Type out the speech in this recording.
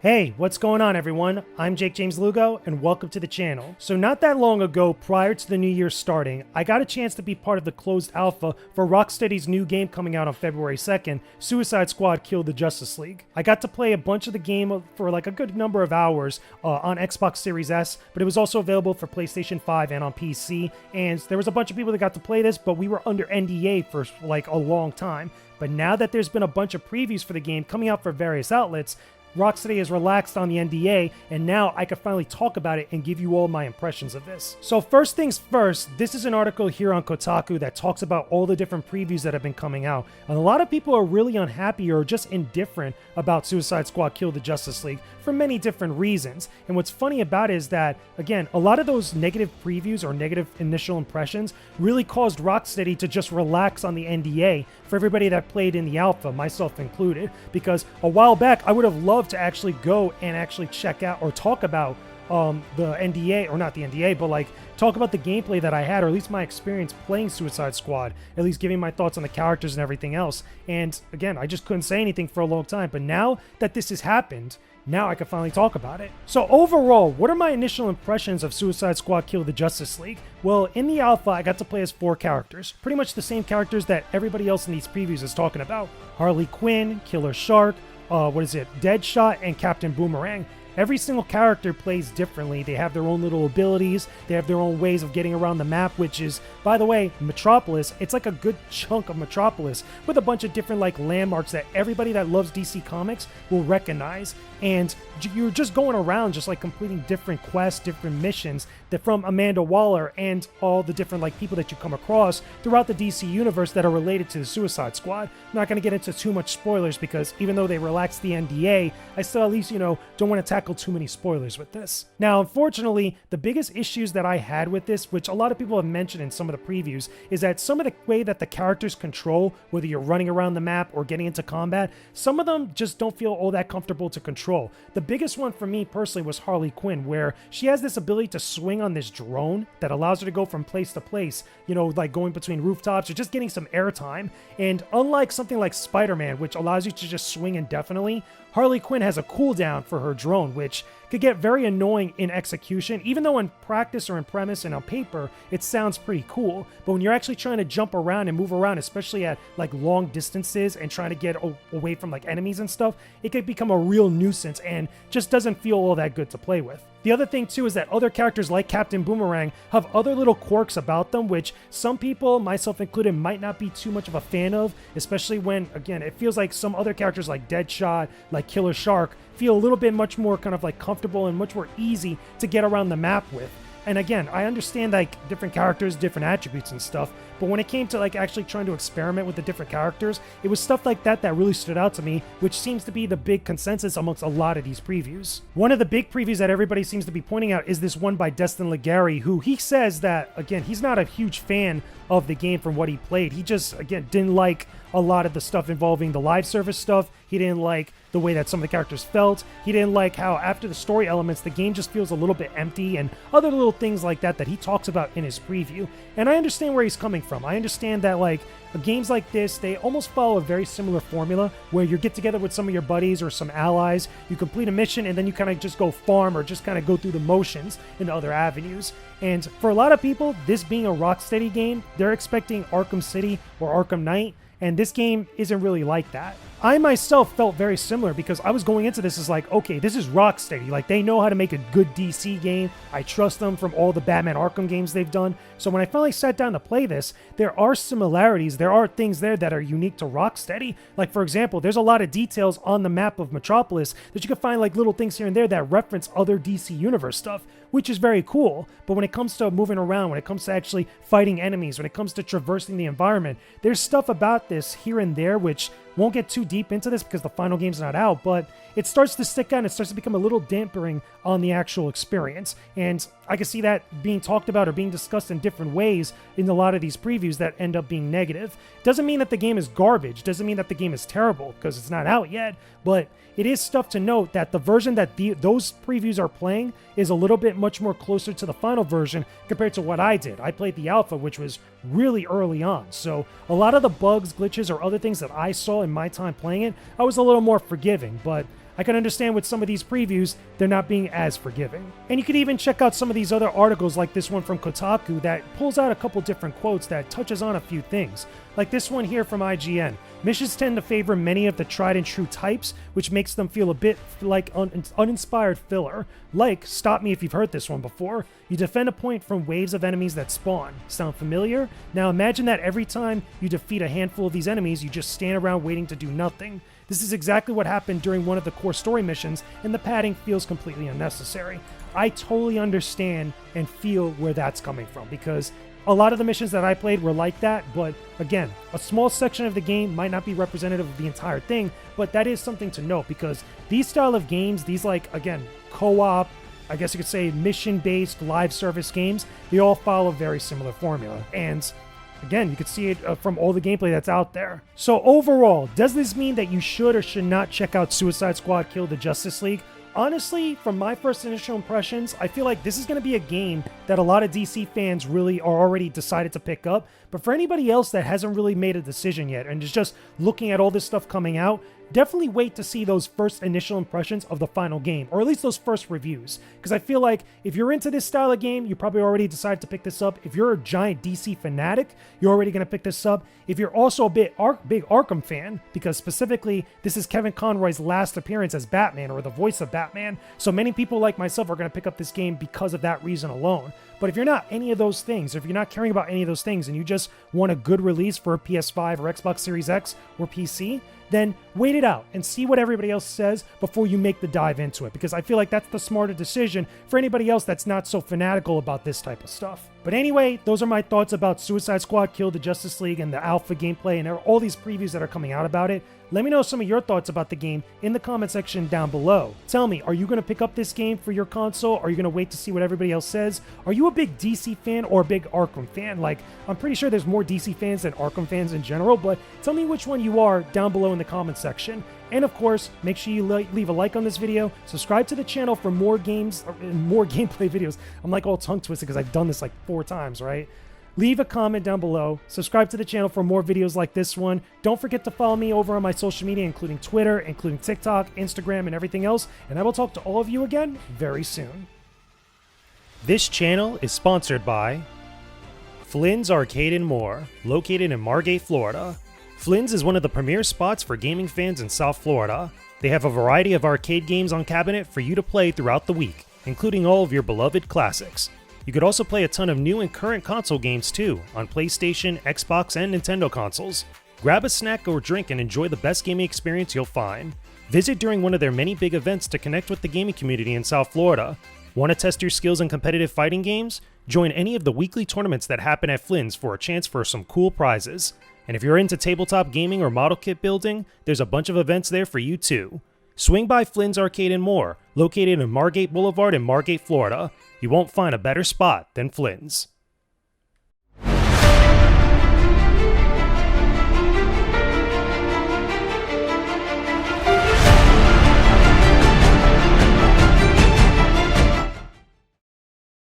Hey, what's going on everyone? I'm Jakejames Lugo and welcome to the channel. So not that long ago, prior to the new year starting, I got a chance to be part of the closed alpha for Rocksteady's new game coming out on February 2nd, Suicide Squad Kill the Justice League. I got to play a bunch of the game for like a good number of hours on Xbox Series S, but it was also available for PlayStation 5 and on PC, and there was a bunch of people that got to play this, but we were under NDA for like a long time. But now that there's been a bunch of previews for the game coming out for various outlets, Rocksteady has relaxed on the NDA, and now I can finally talk about it and give you all my impressions of this. So first things first, this is an article here on Kotaku that talks about all the different previews that have been coming out. And a lot of people are really unhappy or just indifferent about Suicide Squad Kill the Justice League for many different reasons. And what's funny about it is that, again, a lot of those negative previews or negative initial impressions really caused Rocksteady to just relax on the NDA for everybody that played in the alpha, myself included, because a while back I would have loved to actually go and actually check out or talk about the NDA, or not the NDA, but like talk about the gameplay that I had, or at least my experience playing Suicide Squad, at least giving my thoughts on the characters and everything else. And again, I just couldn't say anything for a long time, but now that this has happened, now I can finally talk about it. So overall, what are my initial impressions of Suicide Squad Kill the Justice League? Well, in the alpha, I got to play as 4 characters. Pretty much the same characters that everybody else in these previews is talking about. Harley Quinn, Killer Shark, Deadshot, and Captain Boomerang. Every single character plays differently. They have their own little abilities. They have their own ways of getting around the map, which is, by the way, Metropolis. It's like a good chunk of Metropolis with a bunch of different like landmarks that everybody that loves DC Comics will recognize. And you're just going around just like completing different quests, different missions that from Amanda Waller and all the different like people that you come across throughout the DC universe that are related to the Suicide Squad. I'm not going to get into too much spoilers because even though they relaxed the NDA, I still at least, don't want to tackle too many spoilers with this. Now, unfortunately, the biggest issues that I had with this, which a lot of people have mentioned in some of the previews, is that some of the way that the characters control, whether you're running around the map or getting into combat, some of them just don't feel all that comfortable to control. The biggest one for me personally was Harley Quinn, where she has this ability to swing on this drone that allows her to go from place to place, like going between rooftops or just getting some airtime. And unlike something like Spider-Man, which allows you to just swing indefinitely, Harley Quinn has a cooldown for her drone, which could get very annoying in execution, even though in practice or in premise and on paper, it sounds pretty cool. But when you're actually trying to jump around and move around, especially at like long distances and trying to get away from like enemies and stuff, it could become a real nuisance and just doesn't feel all that good to play with. The other thing too is that other characters like Captain Boomerang have other little quirks about them, which some people, myself included, might not be too much of a fan of, especially when, again, it feels like some other characters like Deadshot, like Killer Shark, feel a little bit much more kind of like comfortable and much more easy to get around the map with. And again, I understand like different characters, different attributes and stuff, but when it came to like actually trying to experiment with the different characters, it was stuff like that that really stood out to me, which seems to be the big consensus amongst a lot of these previews. One of the big previews that everybody seems to be pointing out is this one by Destin Legary, who he says that, again, he's not a huge fan of the game from what he played. He just, again, didn't like a lot of the stuff involving the live service stuff. He didn't like the way that some of the characters felt. He didn't like how after the story elements, the game just feels a little bit empty and other little things like that that he talks about in his preview. And I understand where he's coming from. I understand that like games like this, they almost follow a very similar formula where you get together with some of your buddies or some allies, you complete a mission, and then you kind of just go farm or just kind of go through the motions in other avenues. And for a lot of people, this being a Rocksteady game, they're expecting Arkham City or Arkham Knight, and this game isn't really like that. I myself felt very similar because I was going into this as like, okay, this is Rocksteady. Like, they know how to make a good DC game. I trust them from all the Batman Arkham games they've done. So when I finally sat down to play this, there are similarities. There are things there that are unique to Rocksteady. Like, for example, there's a lot of details on the map of Metropolis that you can find like little things here and there that reference other DC Universe stuff, which is very cool. But when it comes to moving around, when it comes to actually fighting enemies, when it comes to traversing the environment, there's stuff about this here and there which won't get too deep into this because the final game's not out, but it starts to stick out and it starts to become a little dampering on the actual experience. And I can see that being talked about or being discussed in different ways in a lot of these previews that end up being negative. Doesn't mean that the game is garbage, doesn't mean that the game is terrible because it's not out yet, but it is stuff to note that the version that those previews are playing is a little bit much more closer to the final version compared to what I did. I played the alpha, which was really early on, so a lot of the bugs, glitches, or other things that I saw in my time playing it, I was a little more forgiving, but I can understand with some of these previews, they're not being as forgiving. And you could even check out some of these other articles like this one from Kotaku that pulls out a couple different quotes that touches on a few things. Like this one here from IGN. Missions tend to favor many of the tried and true types, which makes them feel a bit like uninspired filler. Like, stop me if you've heard this one before, you defend a point from waves of enemies that spawn. Sound familiar? Now imagine that every time you defeat a handful of these enemies, you just stand around waiting to do nothing. This is exactly what happened during one of the core story missions, and the padding feels completely unnecessary. I totally understand and feel where that's coming from, because a lot of the missions that I played were like that, but again, a small section of the game might not be representative of the entire thing, but that is something to note, because these style of games, these like, again, co-op, I guess you could say mission-based live service games, they all follow a very similar formula. And again, you could see it from all the gameplay that's out there. So overall, does this mean that you should or should not check out Suicide Squad Kill the Justice League? Honestly, from my first initial impressions, I feel like this is going to be a game that a lot of DC fans really are already decided to pick up. But for anybody else that hasn't really made a decision yet and is just looking at all this stuff coming out, definitely wait to see those first initial impressions of the final game, or at least those first reviews. Because I feel like if you're into this style of game, you probably already decided to pick this up. If you're a giant DC fanatic, you're already going to pick this up. If you're also a big Arkham fan, because specifically this is Kevin Conroy's last appearance as Batman, or the voice of Batman, so many people like myself are going to pick up this game because of that reason alone. But if you're not any of those things, or if you're not caring about any of those things, and you just want a good release for a PS5 or Xbox Series X or PC, then wait it out and see what everybody else says before you make the dive into it, because I feel like that's the smarter decision for anybody else that's not so fanatical about this type of stuff. But anyway, those are my thoughts about Suicide Squad Kill the Justice League and the alpha gameplay and all these previews that are coming out about it. Let me know some of your thoughts about the game in the comment section down below. Tell me, are you going to pick up this game for your console? Are you going to wait to see what everybody else says? Are you a big DC fan or a big Arkham fan? Like, I'm pretty sure there's more DC fans than Arkham fans in general, but tell me which one you are down below in the comment section. And of course, make sure you leave a like on this video, subscribe to the channel for more games, more gameplay videos. I'm like all tongue twisted because I've done this like 4 times, right? Leave a comment down below, subscribe to the channel for more videos like this one. Don't forget to follow me over on my social media, including Twitter, including TikTok, Instagram, and everything else. And I will talk to all of you again very soon. This channel is sponsored by Flynn's Arcade and More, located in Margate, Florida. Flynn's is one of the premier spots for gaming fans in South Florida. They have a variety of arcade games on cabinet for you to play throughout the week, including all of your beloved classics. You could also play a ton of new and current console games too, on PlayStation, Xbox, and Nintendo consoles. Grab a snack or drink and enjoy the best gaming experience you'll find. Visit during one of their many big events to connect with the gaming community in South Florida. Want to test your skills in competitive fighting games? Join any of the weekly tournaments that happen at Flynn's for a chance for some cool prizes. And if you're into tabletop gaming or model kit building, there's a bunch of events there for you too. Swing by Flynn's Arcade and More, located in Margate Boulevard in Margate, Florida. You won't find a better spot than Flynn's.